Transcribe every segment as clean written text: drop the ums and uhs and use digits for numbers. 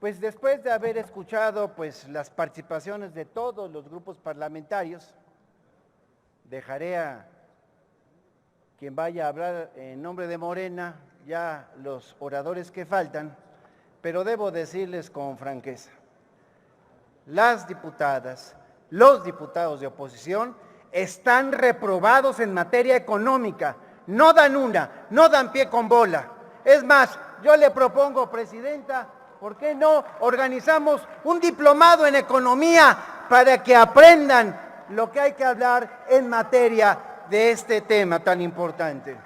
Pues después de haber escuchado las participaciones de todos los grupos parlamentarios, dejaré a quien vaya a hablar en nombre de Morena, ya los oradores que faltan, pero debo decirles con franqueza, las diputadas, los diputados de oposición están reprobados en materia económica, no dan una, no dan pie con bola. Es más, yo le propongo, Presidenta, ¿por qué no organizamos un diplomado en economía para que aprendan lo que hay que hablar en materia de este tema tan importante?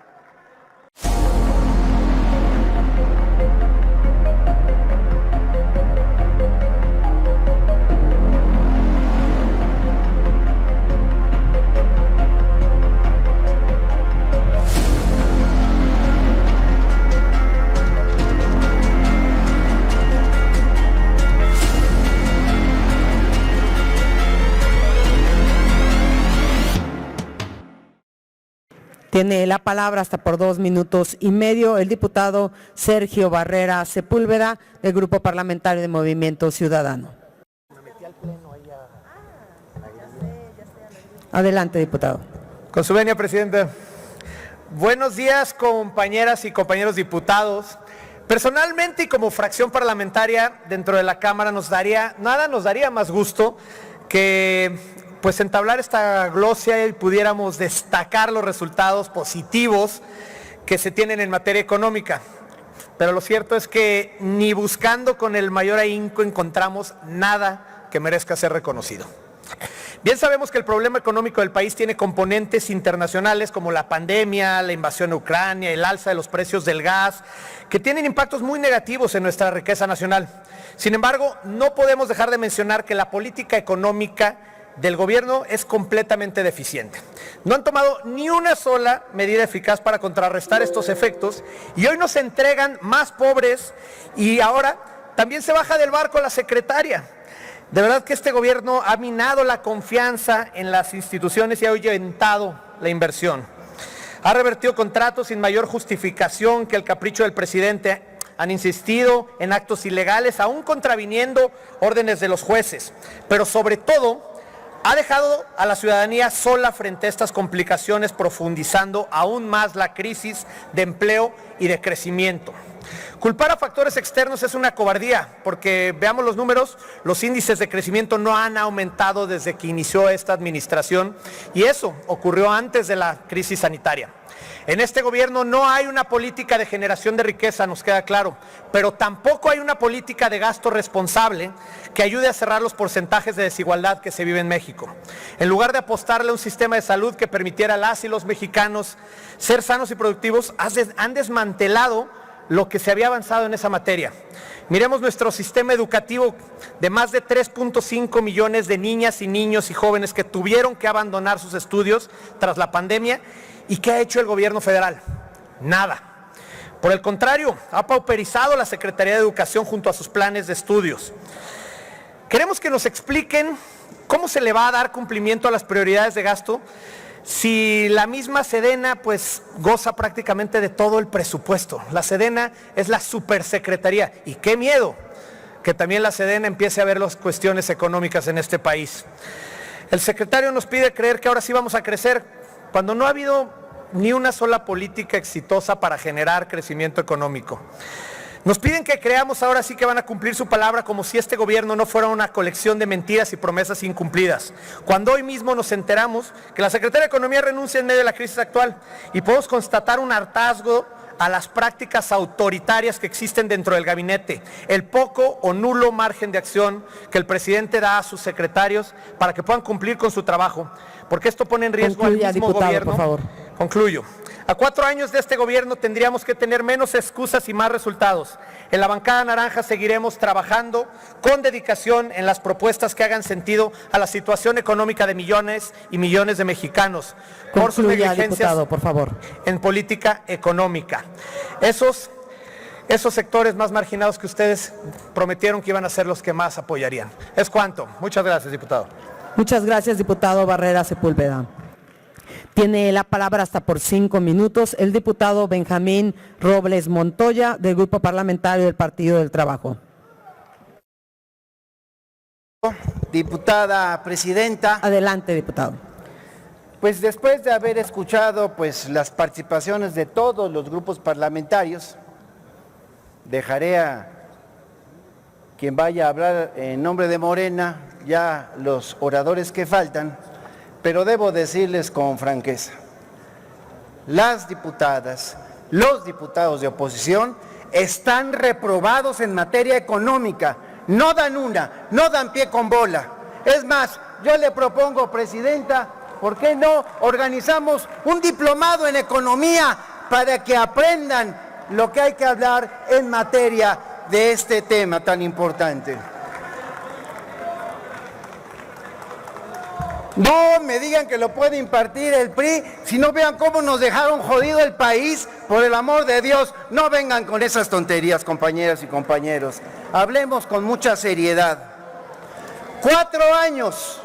Tiene la palabra hasta por 2 minutos y medio el diputado Sergio Barrera Sepúlveda, del Grupo Parlamentario de Movimiento Ciudadano. Adelante, diputado. Con su venia, Presidenta. Buenos días, compañeras y compañeros diputados. Personalmente y como fracción parlamentaria dentro de la Cámara nada nos daría más gusto que entablar esta glosia y pudiéramos destacar los resultados positivos que se tienen en materia económica. Pero lo cierto es que ni buscando con el mayor ahínco encontramos nada que merezca ser reconocido. Bien sabemos que el problema económico del país tiene componentes internacionales como la pandemia, la invasión a Ucrania, el alza de los precios del gas, que tienen impactos muy negativos en nuestra riqueza nacional. Sin embargo, no podemos dejar de mencionar que la política económica del gobierno es completamente deficiente. No han tomado ni una sola medida eficaz para contrarrestar estos efectos y hoy nos entregan más pobres y ahora también se baja del barco la secretaria. De verdad que este gobierno ha minado la confianza en las instituciones y ha ahuyentado la inversión. Ha revertido contratos sin mayor justificación que el capricho del presidente. Han insistido en actos ilegales, aún contraviniendo órdenes de los jueces, pero sobre todo ha dejado a la ciudadanía sola frente a estas complicaciones, profundizando aún más la crisis de empleo y de crecimiento. Culpar a factores externos es una cobardía, porque veamos los números, los índices de crecimiento no han aumentado desde que inició esta administración y eso ocurrió antes de la crisis sanitaria. En este gobierno no hay una política de generación de riqueza, nos queda claro, pero tampoco hay una política de gasto responsable que ayude a cerrar los porcentajes de desigualdad que se vive en México. En lugar de apostarle a un sistema de salud que permitiera a las y los mexicanos ser sanos y productivos, han desmantelado lo que se había avanzado en esa materia. Miremos nuestro sistema educativo de más de 3.5 millones de niñas y niños y jóvenes que tuvieron que abandonar sus estudios tras la pandemia. ¿Y qué ha hecho el gobierno federal? Nada. Por el contrario, ha pauperizado la Secretaría de Educación junto a sus planes de estudios. Queremos que nos expliquen cómo se le va a dar cumplimiento a las prioridades de gasto si la misma Sedena goza prácticamente de todo el presupuesto. La Sedena es la supersecretaría y qué miedo que también la Sedena empiece a ver las cuestiones económicas en este país. El secretario nos pide creer que ahora sí vamos a crecer cuando no ha habido ni una sola política exitosa para generar crecimiento económico. Nos piden que creamos ahora sí que van a cumplir su palabra como si este gobierno no fuera una colección de mentiras y promesas incumplidas. Cuando hoy mismo nos enteramos que la Secretaría de Economía renuncia en medio de la crisis actual y podemos constatar un hartazgo a las prácticas autoritarias que existen dentro del gabinete, el poco o nulo margen de acción que el presidente da a sus secretarios para que puedan cumplir con su trabajo, porque esto pone en riesgo al mismo diputado, gobierno. por favor. Concluyo. A 4 años de este gobierno tendríamos que tener menos excusas y más resultados. En la bancada naranja seguiremos trabajando con dedicación en las propuestas que hagan sentido a la situación económica de millones y millones de mexicanos por sus negligencias, diputado, por favor, en política económica. Esos sectores más marginados que ustedes prometieron que iban a ser los que más apoyarían. Es cuanto. Muchas gracias, diputado. Muchas gracias, diputado Barrera Sepúlveda. Tiene la palabra hasta por 5 minutos el diputado Benjamín Robles Montoya, del Grupo Parlamentario del Partido del Trabajo. Diputada presidenta, Adelante, diputado. pues después de haber escuchado las participaciones de todos los grupos parlamentarios, dejaré a quien vaya a hablar en nombre de Morena, ya los oradores que faltan, pero debo decirles con franqueza, las diputadas, los diputados de oposición están reprobados en materia económica, no dan una, no dan pie con bola. Es más, yo le propongo, presidenta, ¿por qué no organizamos un diplomado en economía para que aprendan lo que hay que hablar en materia de este tema tan importante? No me digan que lo puede impartir el PRI, si no vean cómo nos dejaron jodido el país, por el amor de Dios, no vengan con esas tonterías, compañeras y compañeros. Hablemos con mucha seriedad. 4 años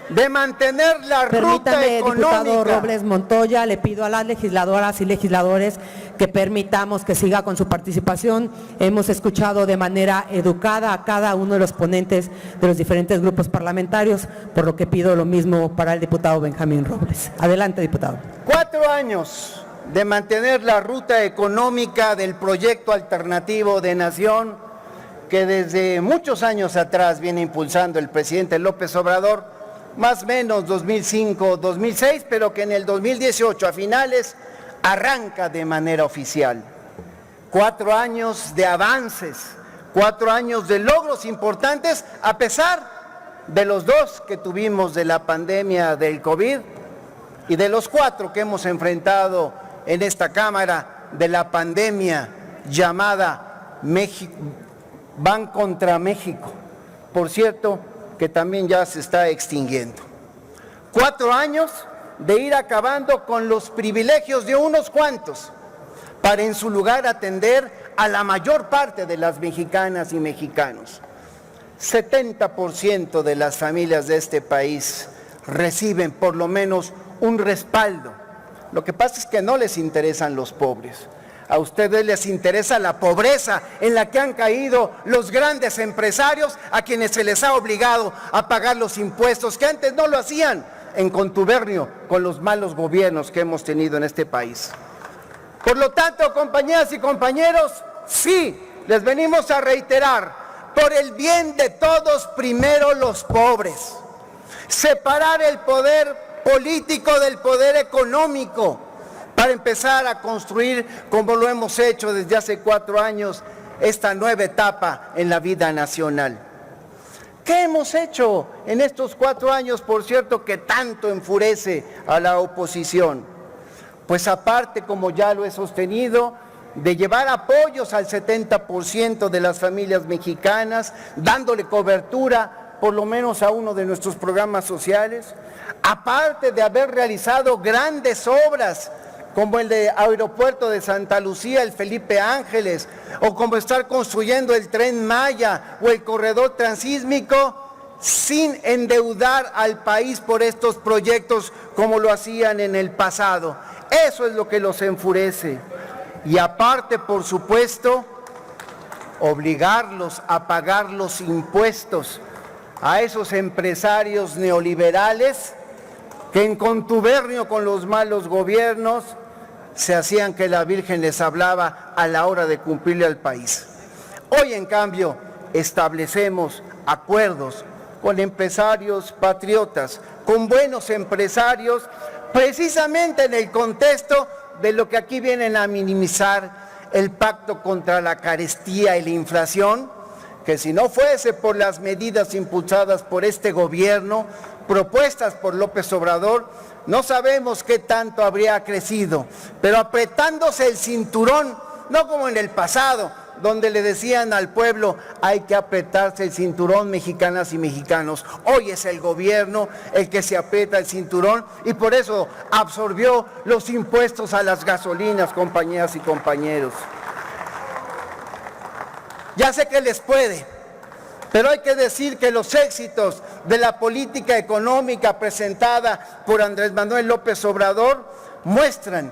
de mantener la ruta Permítame, económica. diputado Robles Montoya, le pido a las legisladoras y legisladores que permitamos que siga con su participación. Hemos escuchado de manera educada a cada uno de los ponentes de los diferentes grupos parlamentarios, por lo que pido lo mismo para el diputado Benjamín Robles. Adelante, diputado. 4 años de mantener la ruta económica del proyecto alternativo de nación que desde muchos años atrás viene impulsando el presidente López Obrador, más o menos 2005, 2006, pero que en el 2018 a finales arranca de manera oficial. 4 años de avances, 4 años de logros importantes, a pesar de los 2 que tuvimos de la pandemia del COVID y de los 4 que hemos enfrentado en esta Cámara de la pandemia llamada Van contra México. Por cierto, que también ya se está extinguiendo. 4 años de ir acabando con los privilegios de unos cuantos para en su lugar atender a la mayor parte de las mexicanas y mexicanos. 70% de las familias de este país reciben por lo menos un respaldo. Lo que pasa es que no les interesan los pobres. A ustedes les interesa la pobreza en la que han caído los grandes empresarios a quienes se les ha obligado a pagar los impuestos que antes no lo hacían en contubernio con los malos gobiernos que hemos tenido en este país. Por lo tanto, compañeras y compañeros, sí, les venimos a reiterar, por el bien de todos, primero los pobres. Separar el poder político del poder económico, para empezar a construir, como lo hemos hecho desde hace 4 años, esta nueva etapa en la vida nacional. ¿Qué hemos hecho en estos 4 años, por cierto, que tanto enfurece a la oposición? Pues aparte, como ya lo he sostenido, de llevar apoyos al 70% de las familias mexicanas, dándole cobertura por lo menos a uno de nuestros programas sociales, aparte de haber realizado grandes obras, como el de Aeropuerto de Santa Lucía, el Felipe Ángeles, o como estar construyendo el Tren Maya o el corredor transísmico, sin endeudar al país por estos proyectos como lo hacían en el pasado. Eso es lo que los enfurece. Y aparte, por supuesto, obligarlos a pagar los impuestos a esos empresarios neoliberales que en contubernio con los malos gobiernos se hacían que la Virgen les hablaba a la hora de cumplirle al país. Hoy, en cambio, establecemos acuerdos con empresarios patriotas, con buenos empresarios, precisamente en el contexto de lo que aquí vienen a minimizar, el pacto contra la carestía y la inflación, que si no fuese por las medidas impulsadas por este gobierno, propuestas por López Obrador, no sabemos qué tanto habría crecido, pero apretándose el cinturón, no como en el pasado, donde le decían al pueblo, hay que apretarse el cinturón, mexicanas y mexicanos. Hoy es el gobierno el que se aprieta el cinturón y por eso absorbió los impuestos a las gasolinas, compañeras y compañeros. Ya sé que les puede, pero hay que decir que los éxitos de la política económica presentada por Andrés Manuel López Obrador muestran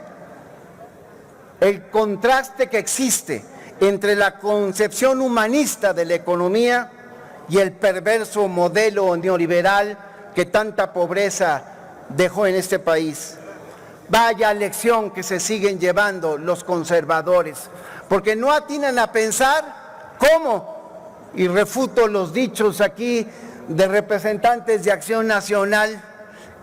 el contraste que existe entre la concepción humanista de la economía y el perverso modelo neoliberal que tanta pobreza dejó en este país. Vaya lección que se siguen llevando los conservadores, porque no atinan a pensar cómo, y refuto los dichos aquí de representantes de Acción Nacional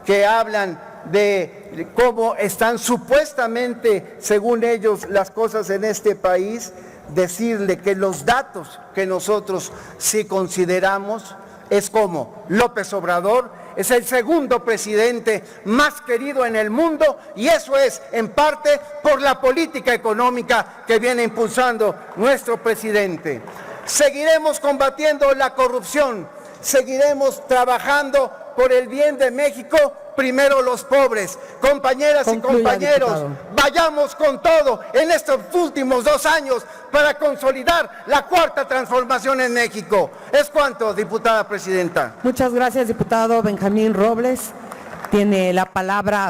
que hablan de cómo están supuestamente, según ellos, las cosas en este país, decirle que los datos que nosotros sí consideramos es como López Obrador es el segundo presidente más querido en el mundo, y eso es en parte por la política económica que viene impulsando nuestro presidente. Seguiremos combatiendo la corrupción, seguiremos trabajando por el bien de México, primero los pobres. Compañeras y compañeros, diputado. vayamos con todo en estos últimos 2 años para consolidar la cuarta transformación en México. Es cuanto, diputada presidenta. Muchas gracias, diputado Benjamín Robles. Tiene la palabra.